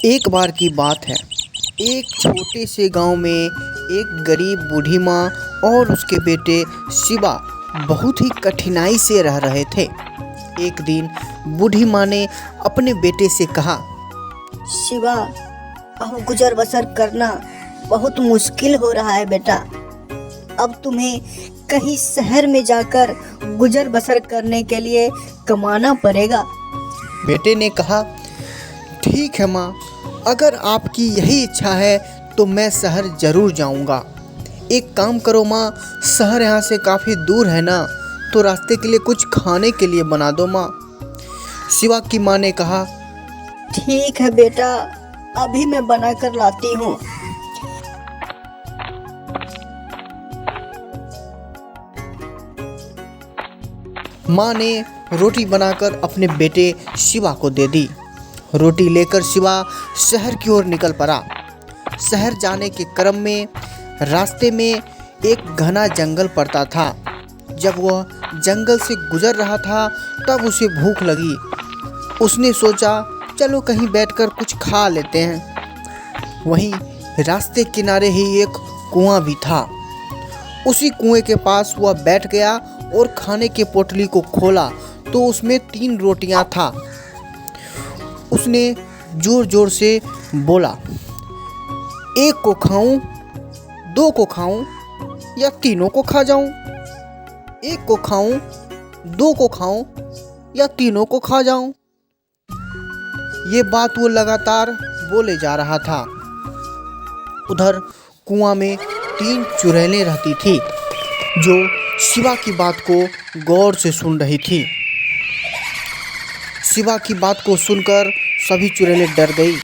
एक बार की बात है। एक छोटे से गांव में एक गरीब बूढ़ी माँ और उसके बेटे शिवा बहुत ही कठिनाई से रह रहे थे। एक दिन बूढ़ी माँ ने अपने बेटे से कहा, शिवा, अब गुजर बसर करना बहुत मुश्किल हो रहा है बेटा। अब तुम्हें कहीं शहर में जाकर गुजर बसर करने के लिए कमाना पड़ेगा। बेटे ने कहा, ठीक है माँ, अगर आपकी यही इच्छा है तो मैं शहर ज़रूर जाऊंगा। एक काम करो माँ, शहर यहाँ से काफ़ी दूर है ना, तो रास्ते के लिए कुछ खाने के लिए बना दो माँ। शिवा की माँ ने कहा, ठीक है बेटा, अभी मैं बना कर लाती हूँ। माँ ने रोटी बनाकर अपने बेटे शिवा को दे दी। रोटी लेकर शिवा शहर की ओर निकल पड़ा। शहर जाने के क्रम में रास्ते में एक घना जंगल पड़ता था। जब वह जंगल से गुजर रहा था तब उसे भूख लगी। उसने सोचा, चलो कहीं बैठकर कुछ खा लेते हैं। वहीं रास्ते किनारे ही एक कुआं भी था। उसी कुएं के पास वह बैठ गया और खाने के पोटली को खोला तो उसमें 3 रोटियां था। उसने जोर जोर से बोला, एक को खाऊं, 2 को खाऊं या तीनों को खा जाऊं? एक को खाऊं, 2 को खाऊं या तीनों को खा जाऊं? ये बात वो लगातार बोले जा रहा था। उधर कुआं में 3 चुड़ैलें रहती थी जो शिवा की बात को गौर से सुन रही थी। शिवा की बात को सुनकर सभी चुड़ैलें डर गई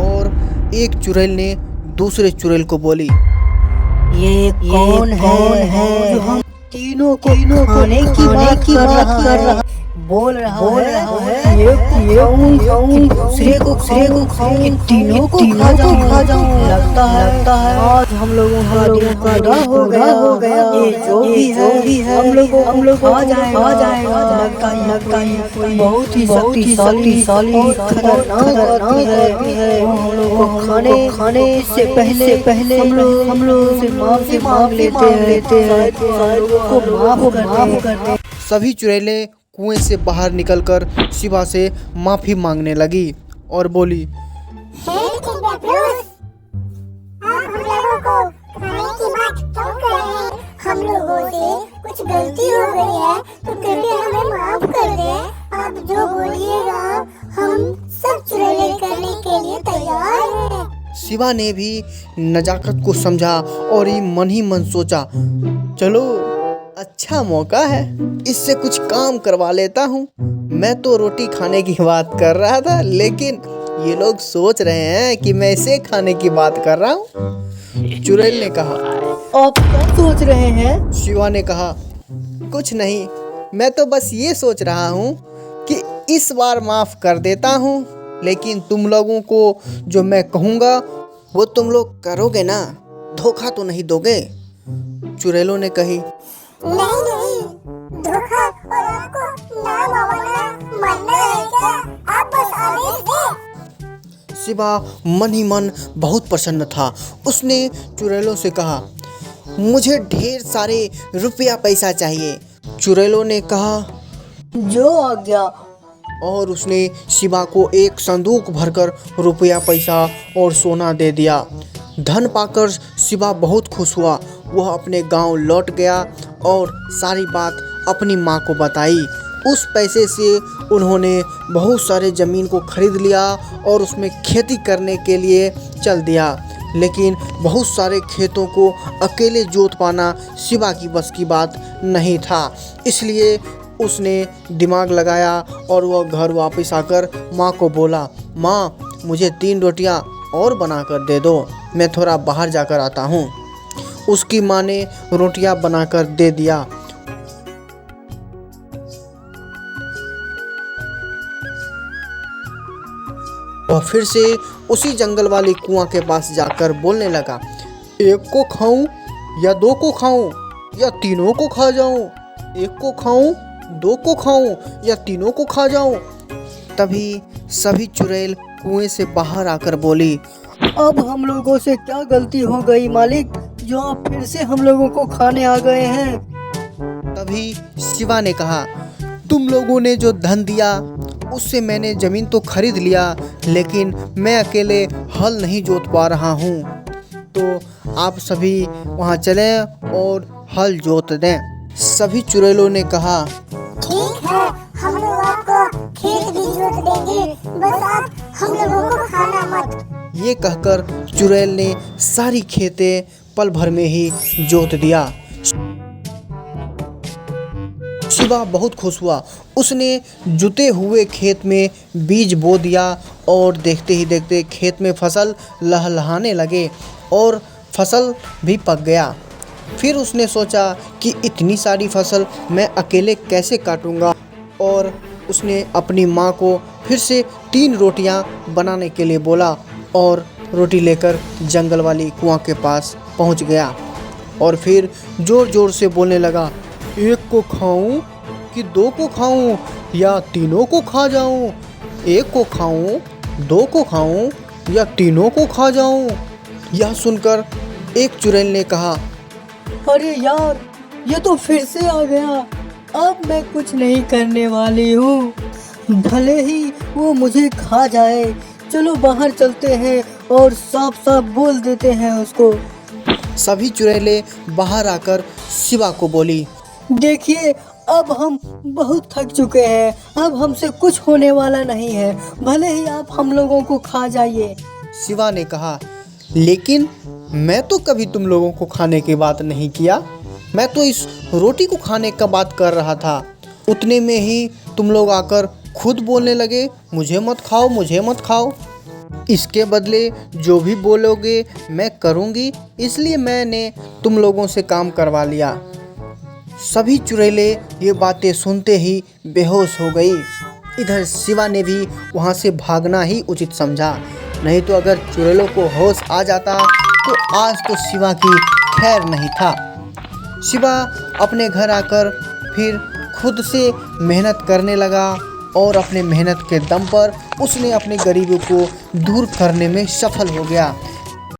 और एक चुड़ैल ने दूसरे चुड़ैल को बोली, ये कौन है जो हम तीनों को खाने की बात कर रहा है? बोल रहा है ये दूसरे को खाऊं कि तीनों को खा जाऊं। लगता है आज हम लोगों का दिन पूरा हो गया। ये जो भी है हम लोग खा जाएगा। लगता है बहुत ही शक्तिशाली और खतरनाक है। हम लोग को खाने से पहले हम लोग से माफी मांग लेते हैं। को माफ कर दे। सभी चुड़ैलें कुएं से बाहर निकलकर शिवा से माफी मांगने लगी और बोली, आप हम लोगों को खाने की बात क्यों कर रहे हैं? हम लोगों से कुछ गलती हो गई है तो कृपया हमें माफ कर दें। आप जो बोलिएगा हम सब चुड़ैलें करने के लिए तैयार हैं। शिवा ने भी नजाकत को समझा और ये मन ही मन सोचा, चलो अच्छा मौका है, इससे कुछ काम करवा लेता हूँ। मैं तो रोटी खाने की बात कर रहा था, लेकिन ये लोग सोच रहे हैं कि मैं इसे खाने की बात कर रहा हूँ। चुड़ैल ने कहा, आप क्या सोच रहे हैं? शिवा ने कहा, कुछ नहीं, मैं तो बस ये सोच रहा हूँ कि इस बार माफ कर देता हूँ, लेकिन तुम लोगों को जो मैं कहूँगा वो तुम लोग करोगे ना, धोखा तो नहीं दोगे? चुड़ैलों ने कही, नहीं, धोखा और आपको ना मरना है क्या? आप बस आदेश दें। शिवा मन ही मन बहुत प्रसन्न था। उसने चुड़ैलों से कहा, मुझे ढेर सारे रुपया पैसा चाहिए। चुड़ैलों ने कहा, जो आ गया। और उसने शिवा को एक संदूक भरकर रुपया पैसा और सोना दे दिया। धन पाकर शिवा बहुत खुश हुआ। वह अपने गांव लौट गया और सारी बात अपनी माँ को बताई। उस पैसे से उन्होंने बहुत सारे ज़मीन को खरीद लिया और उसमें खेती करने के लिए चल दिया। लेकिन बहुत सारे खेतों को अकेले जोत पाना शिवा की बस की बात नहीं था। इसलिए उसने दिमाग लगाया और वह घर वापस आकर माँ को बोला, माँ, मुझे 3 रोटियाँ और बनाकर दे दो, मैं थोड़ा बाहर जाकर आता हूँ। उसकी माँ ने रोटियां बनाकर दे दिया। और फिर से उसी जंगल वाली कुआं के पास जाकर बोलने लगा, एक को खाऊं या 2 को खाऊं या तीनों को खा जाऊं? एक को खाऊं, 2 को खाऊं या तीनों को खा जाऊं? तभी सभी चुड़ैल कुएं से बाहर आकर बोली, अब हम लोगों से क्या गलती हो गई मालिक, जो आप फिर से हम लोगों को खाने आ गए हैं। तभी शिवा ने कहा, तुम लोगों ने जो धन दिया उससे मैंने ज़मीन तो खरीद लिया, लेकिन मैं अकेले हल नहीं जोत पा रहा हूँ। तो आप सभी वहाँ चलें और हल जोत दें। सभी चुड़ैलों ने कहा, ठीक है, हम लोग आपको खेत भी जोत देंगे, बस आप हम लोगों को खाना मत। ये कहकर चुड़ैल ने सारी खेतें पल भर में ही जोत दिया। शिवा बहुत खुश हुआ। उसने जुते हुए खेत में बीज बो दिया और देखते ही देखते खेत में फसल लहलहाने लगे और फसल भी पक गया। फिर उसने सोचा कि इतनी सारी फसल मैं अकेले कैसे काटूंगा, और उसने अपनी माँ को फिर से 3 रोटियां बनाने के लिए बोला और रोटी लेकर जंगल वाली कुआं के पास पहुंच गया और फिर ज़ोर ज़ोर से बोलने लगा, 1 को खाऊं कि 2 को खाऊं या तीनों को खा जाऊं? 1 को खाऊं, 2 को खाऊं या तीनों को खा जाऊं? यह सुनकर एक चुड़ैल ने कहा, अरे यार, ये तो फिर से आ गया। अब मैं कुछ नहीं करने वाली हूँ, भले ही वो मुझे खा जाए। चलो बाहर चलते हैं और साफ साफ बोल देते हैं उसको। सभी चुड़ैलें बाहर आकर शिवा को बोली, देखिए, अब हम बहुत थक चुके हैं, अब हमसे कुछ होने वाला नहीं है, भले ही आप हम लोगों को खा जाइए। शिवा ने कहा, लेकिन मैं तो कभी तुम लोगों को खाने की बात नहीं किया, मैं तो इस रोटी को खाने का बात कर रहा था। उतने में ही तुम लोग आकर खुद बोलने लगे, मुझे मत खाओ, मुझे मत खाओ। इसके बदले जो भी बोलोगे मैं करूँगी, इसलिए मैंने तुम लोगों से काम करवा लिया। सभी चुड़ैलें ये बातें सुनते ही बेहोश हो गई। इधर शिवा ने भी वहाँ से भागना ही उचित समझा, नहीं तो अगर चुड़ैलों को होश आ जाता तो आज तो शिवा की खैर नहीं था। शिवा अपने घर आकर फिर खुद से मेहनत करने लगा और अपने मेहनत के दम पर उसने अपनी गरीबी को दूर करने में सफल हो गया।